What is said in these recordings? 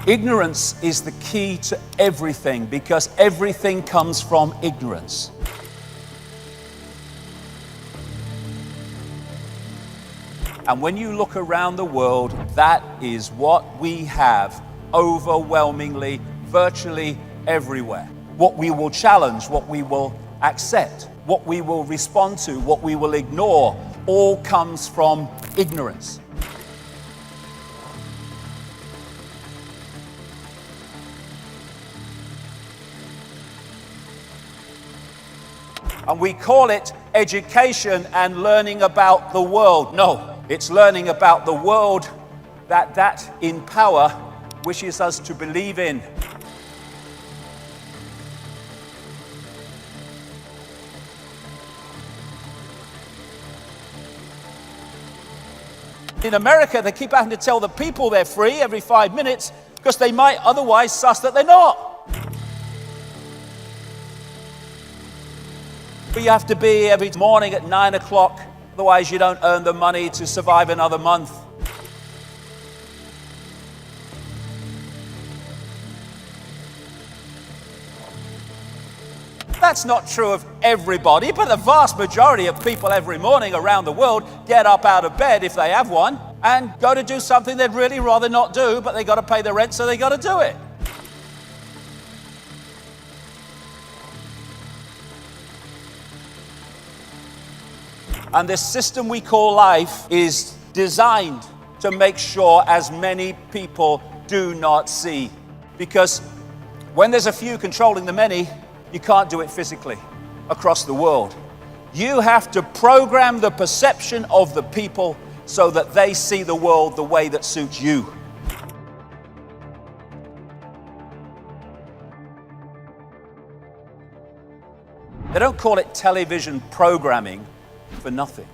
Ignorance is the key to everything because everything comes from ignorance. And when you look around the world, that is what we have overwhelmingly, virtually everywhere. What we will challenge, what we will accept, what we will respond to, what we will ignore, all comes from ignorance. And we call it education and learning about the world. No, it's learning about the world that in power wishes us to believe in. In America, they keep having to tell the people they're free every 5 minutes because they might otherwise suss that they're not. But you have to be every morning at 9 o'clock, otherwise you don't earn the money to survive another month. That's not true of everybody, but the vast majority of people every morning around the world get up out of bed, if they have one, and go to do something they'd really rather not do, but they got to pay the rent, so they got to do it. And this system we call life is designed to make sure as many people do not see. Because when there's a few controlling the many, you can't do it physically across the world. You have to program the perception of the people so that they see the world the way that suits you. They don't call it television programming for nothing.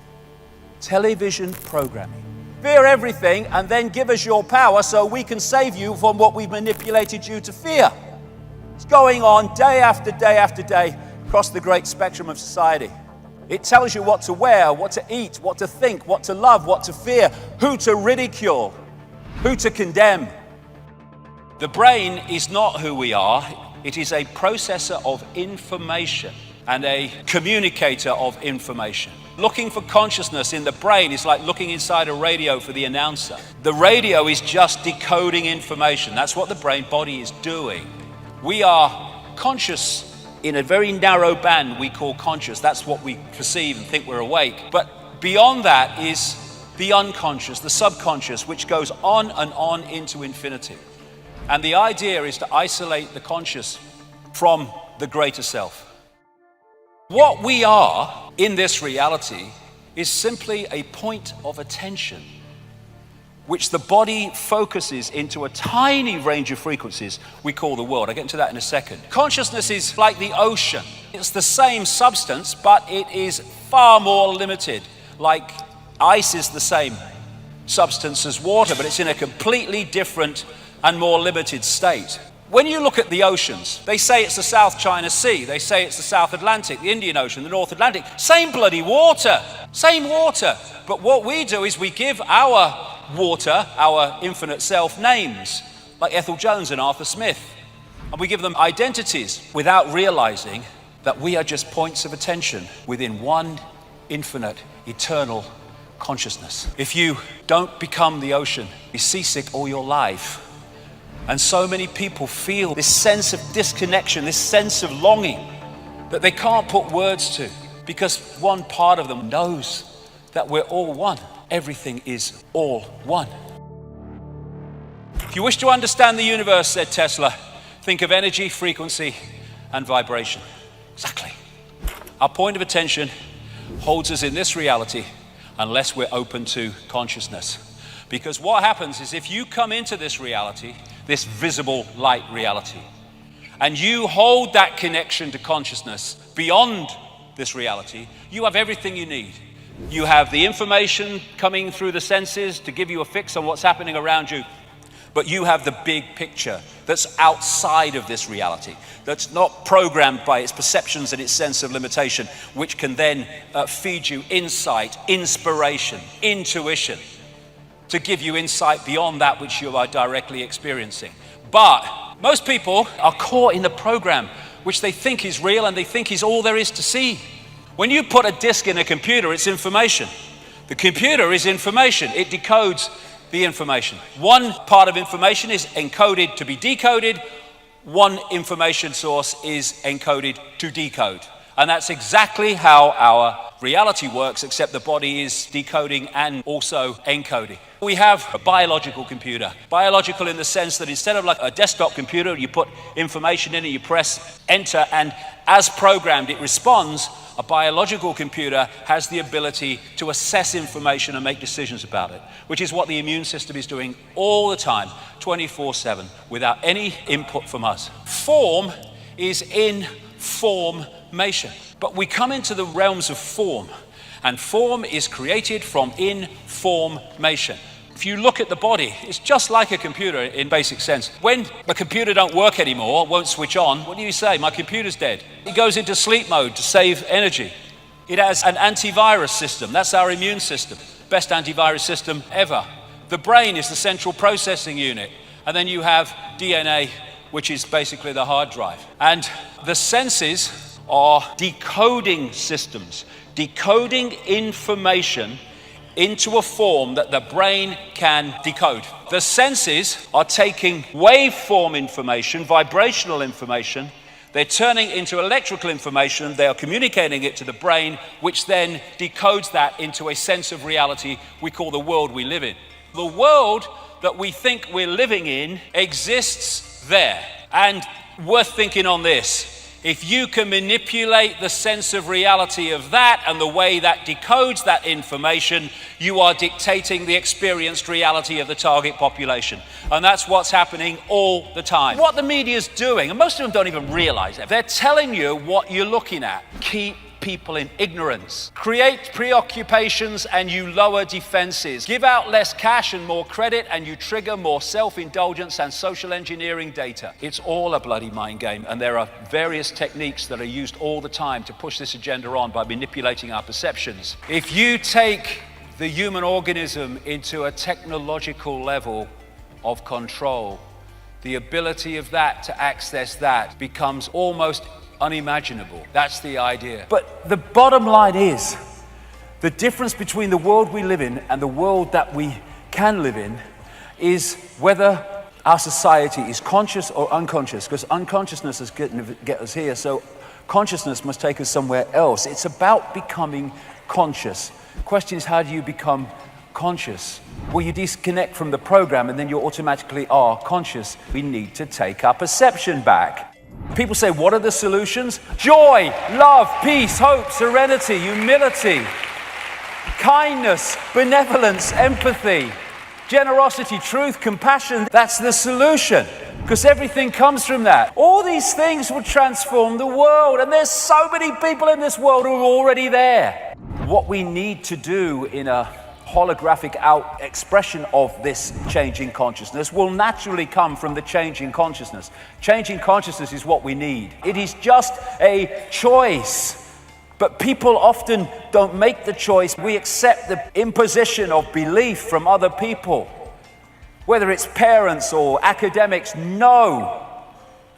Television programming. Fear everything and then give us your power so we can save you from what we've manipulated you to fear. It's going on day after day after day across the great spectrum of society. It tells you what to wear, what to eat, what to think, what to love, what to fear, who to ridicule, who to condemn. The brain is not who we are. It is a processor of information and a communicator of information. Looking for consciousness in the brain is like looking inside a radio for the announcer. The radio is just decoding information. That's what the brain body is doing. We are conscious in a very narrow band we call conscious. That's what we perceive and think we're awake. But beyond that is the unconscious, the subconscious, which goes on and on into infinity. And the idea is to isolate the conscious from the greater self. What we are in this reality is simply a point of attention, which the body focuses into a tiny range of frequencies we call the world. I'll get into that in a second. Consciousness is like the ocean. It's the same substance, but it is far more limited. Like ice is the same substance as water, but it's in a completely different and more limited state. When you look at the oceans, they say it's the South China Sea, they say it's the South Atlantic, the Indian Ocean, the North Atlantic, same bloody water, same water. But what we do is we give our water, our infinite self, names, like Ethel Jones and Arthur Smith. And we give them identities without realizing that we are just points of attention within one infinite, eternal consciousness. If you don't become the ocean, you're seasick all your life. And so many people feel this sense of disconnection, this sense of longing that they can't put words to, because one part of them knows that we're all one. Everything is all one. If you wish to understand the universe, said Tesla, think of energy, frequency, and vibration. Exactly. Our point of attention holds us in this reality unless we're open to consciousness. Because what happens is if you come into this reality, this visible light reality, and you hold that connection to consciousness beyond this reality, you have everything you need. You have the information coming through the senses to give you a fix on what's happening around you, but you have the big picture that's outside of this reality, that's not programmed by its perceptions and its sense of limitation, which can then feed you insight, inspiration, intuition, to give you insight beyond that which you are directly experiencing. But most people are caught in the program, which they think is real and they think is all there is to see. When you put a disk in a computer, it's information. The computer is information. It decodes the information. One part of information is encoded to be decoded. One information source is encoded to decode. And that's exactly how our reality works, except the body is decoding and also encoding. We have a biological computer. Biological in the sense that instead of like a desktop computer, you put information in it, you press enter, and as programmed, it responds. A biological computer has the ability to assess information and make decisions about it, which is what the immune system is doing all the time, 24/7, without any input from us. Form is in formation. But we come into the realms of form, and form is created from information. If you look at the body, it's just like a computer in basic sense. When a computer don't work anymore, won't switch on, what do you say? My computer's dead. It goes into sleep mode to save energy. It has an antivirus system. That's our immune system. Best antivirus system ever. The brain is the central processing unit. And then you have DNA, which is basically the hard drive. And the senses are decoding systems, decoding information into a form that the brain can decode. The senses are taking waveform information, vibrational information, they're turning into electrical information, they are communicating it to the brain, which then decodes that into a sense of reality we call the world we live in. The world that we think we're living in exists there. And worth thinking on this. If you can manipulate the sense of reality of that and the way that decodes that information, you are dictating the experienced reality of the target population. And that's what's happening all the time. What the media's doing, and most of them don't even realize it, they're telling you what you're looking at. Keep people in ignorance. Create preoccupations and you lower defenses. Give out less cash and more credit and you trigger more self-indulgence and social engineering data. It's all a bloody mind game, and there are various techniques that are used all the time to push this agenda on by manipulating our perceptions. If you take the human organism into a technological level of control, the ability of that to access that becomes almost unimaginable. That's the idea. But the bottom line is, the difference between the world we live in and the world that we can live in is whether our society is conscious or unconscious, because unconsciousness is going to get us here, so consciousness must take us somewhere else. It's about becoming conscious. The question is, how do you become conscious? Well, you disconnect from the program and then you automatically are conscious. We need to take our perception back. People say, what are the solutions? Joy, love, peace, hope, serenity, humility, kindness, benevolence, empathy, generosity, truth, compassion. That's the solution, because everything comes from that. All these things will transform the world, and there's so many people in this world who are already there. What we need to do in a holographic out expression of this changing consciousness will naturally come from the changing consciousness. Changing consciousness is what we need. It is just a choice. But people often don't make the choice. We accept the imposition of belief from other people, whether it's parents or academics. No.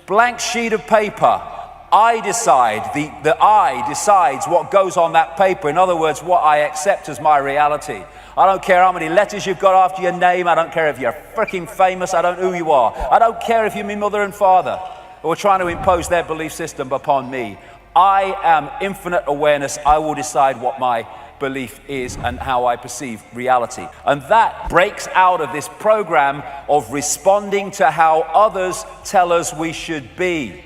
Blank sheet of paper. I decide, the I decides what goes on that paper. In other words, what I accept as my reality. I don't care how many letters you've got after your name. I don't care if you're freaking famous. I don't know who you are. I don't care if you're my mother and father who are trying to impose their belief system upon me. I am infinite awareness. I will decide what my belief is and how I perceive reality. And that breaks out of this program of responding to how others tell us we should be.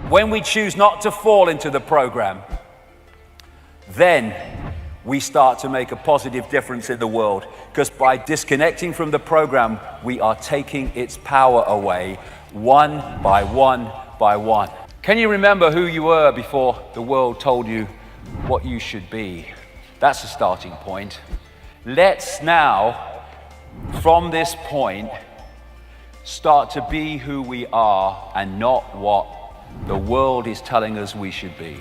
When we choose not to fall into the program, then we start to make a positive difference in the world, because by disconnecting from the program, we are taking its power away one by one by one. Can you remember who you were before the world told you what you should be? That's a starting point. Let's now, from this point, start to be who we are and not what the world is telling us we should be.